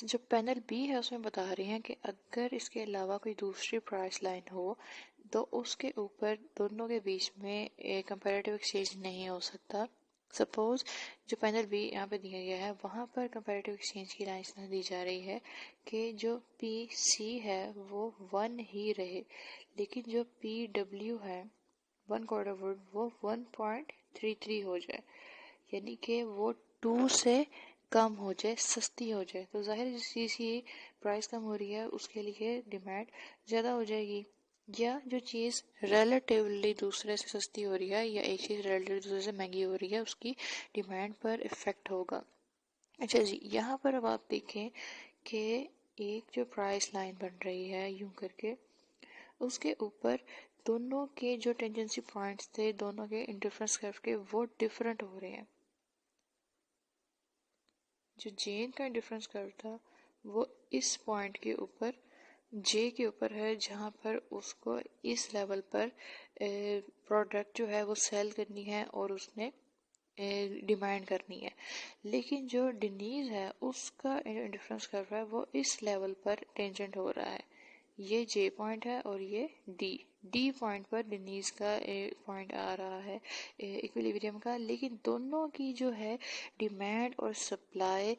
जो panel B है उसमें बता रहे हैं कि अगर इसके अलावा कोई दूसरी प्राइस लाइन हो तो उसके ऊपर दोनों के बीच में कंपैरेटिव एक्सचेंज नहीं हो सकता। सपोज जो पैनल बी यहाँ पे दिया गया है वहाँ पर कंपैरेटिव एक्सचेंज की लाइन दी जा रही है कि जो पी सी है वो 1 ही रहे, लेकिन जो पी डब्ल्यू है 1/4 वो 1.33 हो जाए, यानी कि वो 2 से कम हो जाए, सस्ती हो जाए। तो जाहिर जिस चीज़ की प्राइस कम हो रही है उसके लिए डिमांड ज़्यादा हो जाएगी, या जो चीज़ रिलेटिवली दूसरे से सस्ती हो रही है या एक चीज़ रिलेटिवली दूसरे से महंगी हो रही है उसकी डिमांड पर इफ़ेक्ट होगा। अच्छा जी, यहाँ पर अब आप देखें कि एक जो प्राइस लाइन बन रही है यूं करके, उसके ऊपर दोनों के जो टेंजेंसी पॉइंट्स थे दोनों के इंटरफेरेंस कर्व के वो डिफरेंट हो रहे हैं। जो जेन का डिफरेंस कर्व था वो इस पॉइंट के ऊपर जे के ऊपर है, जहाँ पर उसको इस लेवल पर प्रोडक्ट जो है वो सेल करनी है और उसने डिमांड करनी है। लेकिन जो डिनीज है उसका डिफरेंस कर्व है वो इस लेवल पर टेंजेंट हो रहा है। ये जे पॉइंट है और ये डी डी पॉइंट पर डिनीज का पॉइंट आ रहा है इक्विलिब्रियम का। लेकिन दोनों की जो है डिमांड और सप्लाई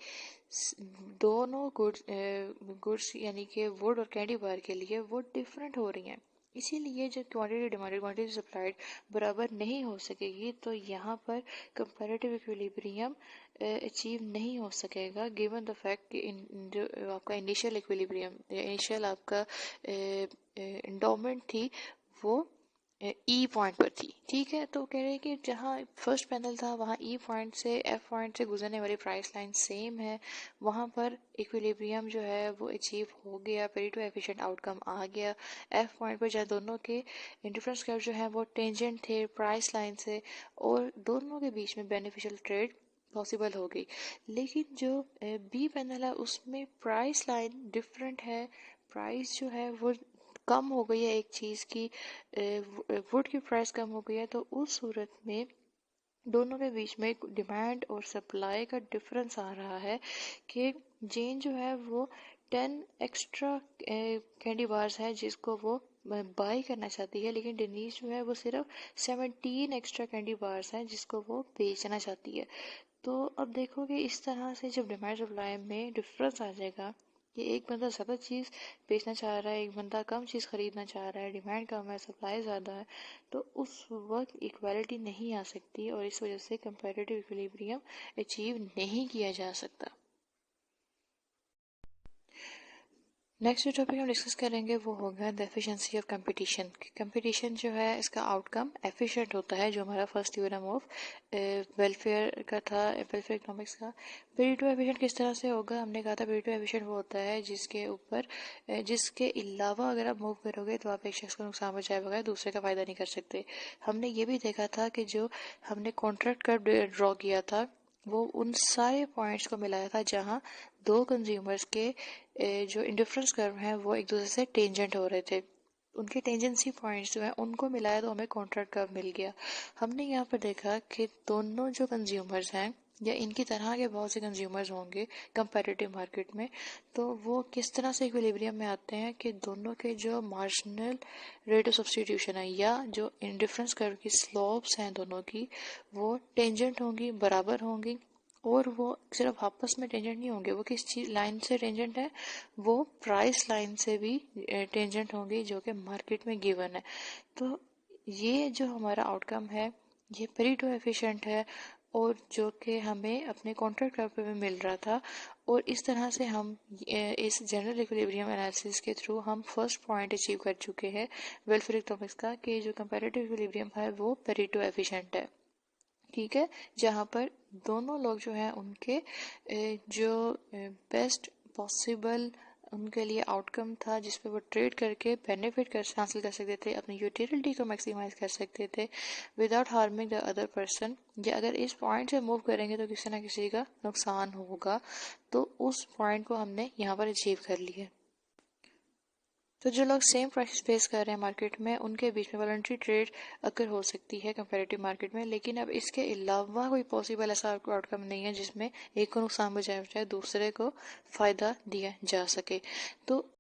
दोनों गुड्स यानी कि वुड और कैंडी बार के लिए वो डिफरेंट हो रही हैं। इसीलिए जब क्वांटिटी डिमांडेड क्वांटिटी सप्लाइड बराबर नहीं हो सकेगी तो यहाँ पर कंपैरेटिव इक्विलिब्रियम अचीव नहीं हो सकेगा, गिवन द फैक्ट कि जो आपका इनिशियल इक्विलिब्रियम इनिशियल आपका इंडोमेंट थी वो ई पॉइंट पर थी। ठीक है, तो कह रहे हैं कि जहाँ फर्स्ट पैनल था वहाँ ई पॉइंट से एफ पॉइंट से गुजरने वाली प्राइस लाइन सेम है, वहाँ पर इक्विलिब्रियम जो है वो अचीव हो गया, पेरेटो एफिशिएंट आउटकम आ गया। एफ पॉइंट पर जहाँ दोनों के इंटरफेरेंस कर्व जो है वो टेंजेंट थे प्राइस लाइन से और दोनों के बीच में बेनिफिशियल ट्रेड पॉसिबल हो गई। लेकिन जो बी पैनल है उसमें प्राइस लाइन डिफरेंट है, प्राइस जो है वो कम हो गई है एक चीज़ की, वुड की प्राइस कम हो गई है, तो उस सूरत में दोनों के बीच में डिमांड और सप्लाई का डिफरेंस आ रहा है कि जेन जो है वो 10 एक्स्ट्रा कैंडी बार्स है जिसको वो बाई करना चाहती है, लेकिन डेनीज जो है वो सिर्फ 17 एक्स्ट्रा कैंडी बार्स हैं जिसको वो बेचना चाहती है। तो अब देखोगे इस तरह से जब डिमांड सप्लाई में डिफरेंस आ जाएगा कि एक बंदा ज़्यादा चीज़ बेचना चाह रहा है, एक बंदा कम चीज़ खरीदना चाह रहा है, डिमांड कम है सप्लाई ज़्यादा है, तो उस वक्त इक्वालिटी नहीं आ सकती और इस वजह से कंपैरेटिव इक्विलिब्रियम अचीव नहीं किया जा सकता। नेक्स्ट जो टॉपिक हम डिस्कस करेंगे वो होगा the efficiency of competition. Competition जो है इसका आउटकम एफिशिएंट होता है, जो हमारा फर्स्ट थ्योरम ऑफ वेलफेयर का था, वेलफेयर इकोनॉमिक्स का। पेरेटो एफिशिएंट किस तरह से होगा, हमने कहा था पेरेटो एफिशिएंट वो होता है जिसके ऊपर जिसके अलावा अगर आप मूव करोगे तो आप एक शख्स को नुकसान पहुंचाए बगैर दूसरे का फायदा नहीं कर सकते। हमने ये भी देखा था कि जो हमने कॉन्ट्रैक्ट कर्व ड्रॉ किया था वो उन सारे पॉइंट्स को मिलाया था जहां दो कंज्यूमर्स के जो इंडिफरेंस कर्व हैं वो एक दूसरे से टेंजेंट हो रहे थे। उनके टेंजेंसी पॉइंट्स जो हैं उनको मिलाया तो हमें कॉन्ट्रैक्ट कर्व मिल गया। हमने यहाँ पर देखा कि दोनों जो कंज्यूमर्स हैं या इनकी तरह के बहुत से कंज्यूमर्स होंगे कंपैरेटिव मार्केट में, तो वो किस तरह से इक्विलिब्रियम में आते हैं कि दोनों के जो मार्जिनल रेट ऑफ सब्स्टिट्यूशन है या जो इंडिफरेंस कर्व की स्लोप्स हैं दोनों की वो टेंजेंट होंगी, बराबर होंगी। और वो सिर्फ आपस में टेंजेंट नहीं होंगे, वो किस चीज लाइन से टेंजेंट है, वो प्राइस लाइन से भी टेंजेंट होंगी जो कि मार्केट में गिवन है। तो ये जो हमारा आउटकम है ये पेरेटो एफिशिएंट है और जो कि हमें अपने कॉन्ट्रैक्ट कर्व पे भी मिल रहा था। और इस तरह से हम इस जनरल इक्विलिब्रियम एनालिसिस के थ्रू हम फर्स्ट पॉइंट अचीव कर चुके हैं वेलफेयर इकोनॉमिक्स का कि जो कंपैरेटिव इक्विलिब्रियम है वो पेरेटो एफिशिएंट है। ठीक है, जहाँ पर दोनों लोग जो हैं उनके जो बेस्ट पॉसिबल उनके लिए आउटकम था जिस पे वो ट्रेड करके बेनिफिट कर हासिल कर सकते थे, अपनी यूटिलिटी को मैक्सिमाइज कर सकते थे without harming the other person. या अगर इस पॉइंट से मूव करेंगे तो किसी ना किसी का नुकसान होगा, तो उस पॉइंट को हमने यहाँ पर अचीव कर लिया। तो जो लोग सेम प्राइस फेस कर रहे हैं मार्केट में, उनके बीच में वॉलंटरी ट्रेड अगर हो सकती है कंपैरेटिव मार्केट में, लेकिन अब इसके अलावा कोई पॉसिबल ऐसा आउटकम नहीं है जिसमें एक को नुकसान बचाए बचाए दूसरे को फायदा दिया जा सके। तो